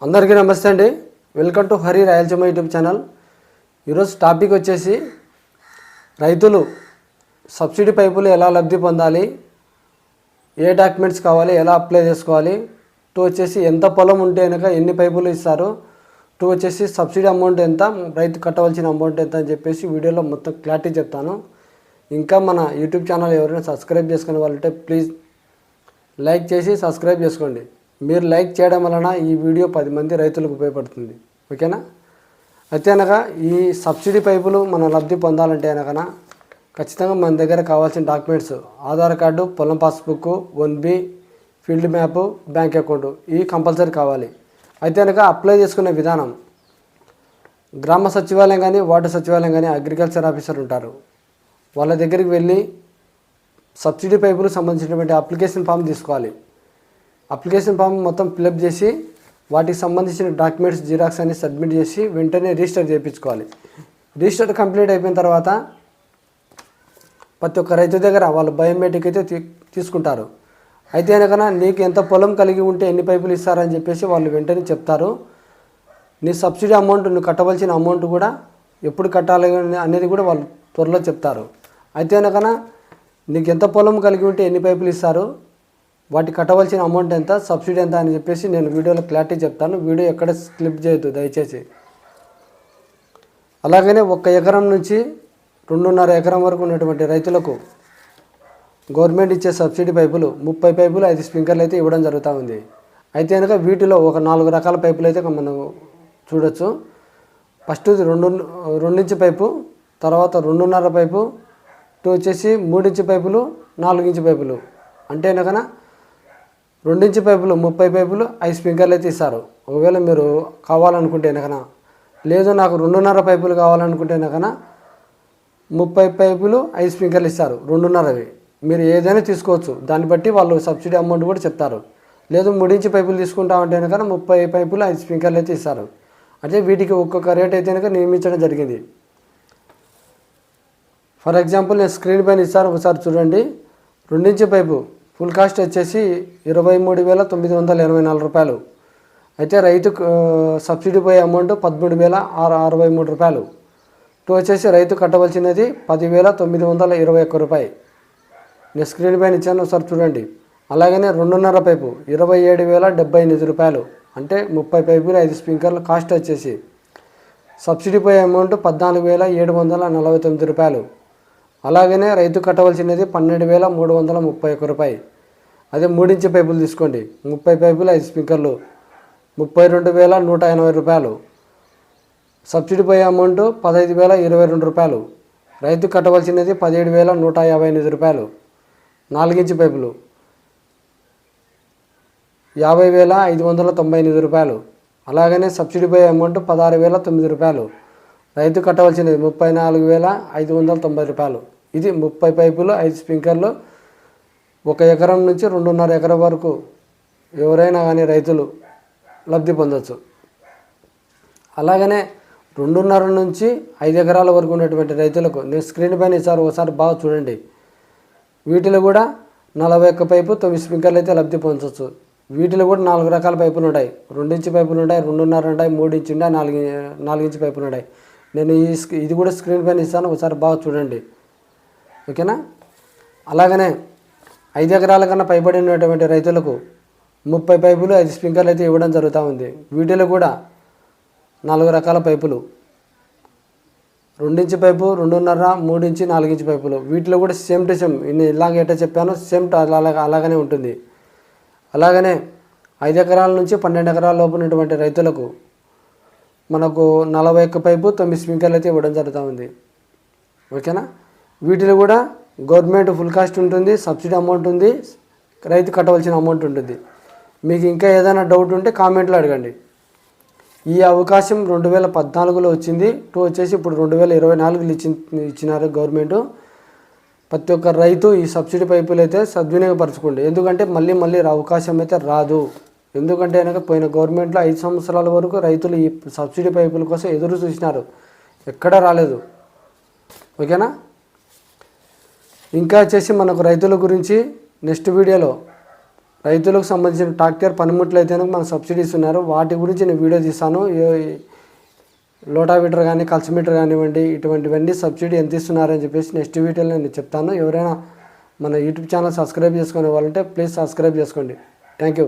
అందరికీ నమస్తే అండి. Welcome to Hari Rayalaseema YouTube channel. ఈరోజు టాపిక్ వచ్చేసి రైతులు సబ్సిడీ పైపులు ఎలా లబ్ధి పొందాలి, ఏ డాక్యుమెంట్స్ కావాలి, ఎలా అప్లై చేసుకోవాలి, టూ వచ్చేసి ఎంత పొలం ఉంటే కనుక ఎన్ని పైపులు ఇస్తారు, టూ వచ్చేసి సబ్సిడీ అమౌంట్ ఎంత, రైతు కట్టవలసిన అమౌంట్ ఎంత అని చెప్పేసి వీడియోలో మొత్తం క్లారిటీ చెప్తాను. ఇంకా మన యూట్యూబ్ ఛానల్ ఎవరైనా సబ్స్క్రైబ్ చేసుకునే వాళ్ళంటే ప్లీజ్ లైక్ చేసి సబ్స్క్రైబ్ చేసుకోండి. మీరు లైక్ చేయడం వలన ఈ వీడియో 10 మంది రైతులకు ఉపయోగపడుతుంది. ఓకేనా? అయితే అనగా ఈ సబ్సిడీ పైపులు మనం లబ్ధి పొందాలంటే అనగా ఖచ్చితంగా మన దగ్గర కావాల్సిన డాక్యుమెంట్స్ ఆధార్ కార్డు, పొలం passbook, 1B, field map, bank account ఇవి కంపల్సరీ కావాలి. అయితే అనగా అప్లై చేసుకునే విధానం గ్రామ సచివాలయం కానీ, వార్డు సచివాలయం కానీ అగ్రికల్చర్ ఆఫీసర్ ఉంటారు. వాళ్ళ దగ్గరికి వెళ్ళి సబ్సిడీ పైపులకు సంబంధించినటువంటి అప్లికేషన్ ఫామ్ తీసుకోవాలి. అప్లికేషన్ ఫామ్ మొత్తం ఫిలప్ చేసి వాటికి సంబంధించిన డాక్యుమెంట్స్ జిరాక్స్ అన్ని సబ్మిట్ చేసి వెంటనే రిజిస్టర్ చేయించుకోవాలి. రిజిస్టర్ కంప్లీట్ అయిపోయిన తర్వాత ప్రతి ఒక్క రైతు దగ్గర వాళ్ళు బయోమెట్రిక్ అయితే తీసుకుంటారు. అయితే అనగా నీకు ఎంత పొలం కలిగి ఉంటే ఎన్ని పైపులు ఇస్తారని చెప్పేసి వాళ్ళు వెంటనే చెప్తారు. నీ సబ్సిడీ అమౌంట్, నువ్వు కట్టవలసిన అమౌంట్ కూడా ఎప్పుడు కట్టాలి అనేది కూడా వాళ్ళు త్వరలో చెప్తారు. అయితే అనగా నీకు ఎంత పొలం కలిగి ఉంటే ఎన్ని పైపులు ఇస్తారు, వాటి కట్టవలసిన అమౌంట్ ఎంత, సబ్సిడీ ఎంత అని చెప్పేసి నేను వీడియోలో క్లారిటీ చెప్తాను. వీడియో ఎక్కడ స్కిప్ చేయొద్దు దయచేసి. అలాగనే 1 ఎకరం నుంచి 2.5 ఎకరం వరకు ఉన్నటువంటి రైతులకు గవర్నమెంట్ ఇచ్చే సబ్సిడీ పైపులు 30 పైపులు, 5 స్ప్రింక్లర్లు అయితే ఇవ్వడం జరుగుతూ ఉంది. అయితే కనుక వీటిలో ఒక 4 రకాల పైపులు అయితే మనం చూడొచ్చు. ఫస్ట్ 2 ఇంచ్ పైపు, తర్వాత 2.5 పైపు, టూ వచ్చేసి 3 ఇంచ్ పైపులు, 4 ఇంచ్ పైపులు. అంటే కనుక 2 ఇంచ్ పైపులు 30 పైపులు, 5 స్ప్రింక్లర్లు అయితే ఇస్తారు. ఒకవేళ మీరు కావాలనుకుంటే కనుక, లేదు నాకు 2.5 పైపులు కావాలనుకుంటే కనుక 30 పైపులు, 5 స్ప్రింక్లర్లు ఇస్తారు. 2.5వి మీరు ఏదైనా తీసుకోవచ్చు. దాన్ని బట్టి వాళ్ళు సబ్సిడీ అమౌంట్ కూడా చెప్తారు. లేదు 3 ఇంచ్ పైపులు తీసుకుంటామంటే కనుక 30 పైపులు, 5 స్ప్రింక్లర్లు అయితే ఇస్తారు. అంటే వీటికి ఒక్కొక్క రేట్ అయితే కనుక నియమించడం జరిగింది. ఫర్ ఎగ్జాంపుల్ నేను స్క్రీన్ పైన ఇస్తాను, ఒకసారి చూడండి. 2 ఇంచ్ పైపు ఫుల్ కాస్ట్ వచ్చేసి 23,984 రూపాయలు. అయితే రైతుకు సబ్సిడీ పోయే అమౌంట్ 13,063 రూపాయలు. టూ వచ్చేసి రైతు కట్టవలసినది 10,921 రూపాయి. నేను స్క్రీన్ పైన ఇచ్చాను, ఒకసారి చూడండి. అలాగనే 2.5 పైపు 27,078 రూపాయలు. అంటే 30 పైపులు, 5 స్ప్రింక్లర్ల కాస్ట్ వచ్చేసి సబ్సిడీ పోయే అమౌంట్ 14,749 రూపాయలు. అలాగనే రైతు కట్టవలసినది 12,331 రూపాయి. అదే 3 ఇంచ్ పైపులు తీసుకోండి, 30 పైపులు, 5 స్ప్రింక్లర్లు 32,180 రూపాయలు. సబ్సిడీ పోయే అమౌంట్ 15,022 రూపాయలు. రైతు కట్టవలసినది 17,158 రూపాయలు. 4 ఇంచ్ పైపులు 50,598 రూపాయలు. అలాగనే సబ్సిడీ పోయే అమౌంట్ 16,009 రూపాయలు. రైతు కట్టవలసినది 34,590 రూపాయలు. ఇది 30 పైపులు, 5 స్ప్రింక్లర్లు 1 ఎకరం నుంచి 2.5 ఎకరం వరకు ఎవరైనా కానీ రైతులు లబ్ధి పొందవచ్చు. అలాగనే 2.5 నుంచి 5 ఎకరాల వరకు ఉన్నటువంటి రైతులకు నేను స్క్రీన్ పైన ఇచ్చారు, ఒకసారి బాగా చూడండి. వీటిలో కూడా 41 పైపు, 9 స్ప్రింక్లర్లు అయితే లబ్ధి పొందవచ్చు. వీటిలో కూడా 4 రకాల పైపులు ఉంటాయి. 2 ఇంచ్ పైపులు ఉంటాయి, 2.5 ఉంటాయి, 3 ఇంచ్ ఉంటాయి, 4 ఇంచ్ పైపులు ఉంటాయి. నేను ఇది కూడా స్క్రీన్ పైన ఇస్తాను, ఒకసారి బాగా చూడండి. ఓకేనా? అలాగనే 5 ఎకరాల కన్నా పైబడినటువంటి రైతులకు 30 పైపులు, 5 స్ప్రింక్లర్లు అయితే ఇవ్వడం జరుగుతూ ఉంది. వీటిలో కూడా 4 రకాల పైపులు 2 ఇంచ్ పైపు, 2.5, 3 ఇంచ్, 4 ఇంచ్ పైపులు. వీటిలో కూడా సేమ్ టు సేమ్ ఇలాగ ఎట్లా చెప్పానో సేమ్ అలాగనే ఉంటుంది. అలాగనే 5 ఎకరాల నుంచి 12 ఎకరాల లోపు ఉన్నటువంటి రైతులకు మనకు 41 పైపు, 9 స్ప్రింక్లర్లు అయితే ఇవ్వడం జరుగుతూ ఉంది. ఓకేనా? వీటిలో కూడా గవర్నమెంట్ ఫుల్ కాస్ట్ ఉంటుంది, సబ్సిడీ అమౌంట్ ఉంది, రైతు కట్టవలసిన అమౌంట్ ఉంటుంది. మీకు ఇంకా ఏదైనా డౌట్ ఉంటే కామెంట్లో అడగండి. ఈ అవకాశం 2014లో వచ్చింది. టూ వచ్చేసి ఇప్పుడు 2024లో ఇచ్చినారు గవర్నమెంట్. ప్రతి ఒక్క రైతు ఈ సబ్సిడీ పైపులు అయితే సద్వినియోగపరచుకోండి. ఎందుకంటే మళ్ళీ అవకాశం అయితే రాదు. ఎందుకంటే కనుక పోయిన గవర్నమెంట్లో 5 సంవత్సరాల వరకు రైతులు ఈ సబ్సిడీ పైపుల కోసం ఎదురు చూసినారు, ఎక్కడా రాలేదు. ఓకేనా? ఇంకా వచ్చేసి మనకు రైతుల గురించి నెక్స్ట్ వీడియోలో రైతులకు సంబంధించిన ట్రాక్టర్ పనిముట్లు అయితే మనకు సబ్సిడీస్ ఉన్నారు, వాటి గురించి నేను వీడియో తీస్తాను. లోటామీటర్ కానీ కల్చమీటర్ కానివ్వండి, ఇటువంటివన్నీ సబ్సిడీ ఎంత ఇస్తున్నారని చెప్పేసి నెక్స్ట్ వీడియోలో నేను చెప్తాను. ఎవరైనా మన యూట్యూబ్ ఛానల్ సబ్స్క్రైబ్ చేసుకునే వాళ్ళంటే ప్లీజ్ సబ్స్క్రైబ్ చేసుకోండి. Thank you.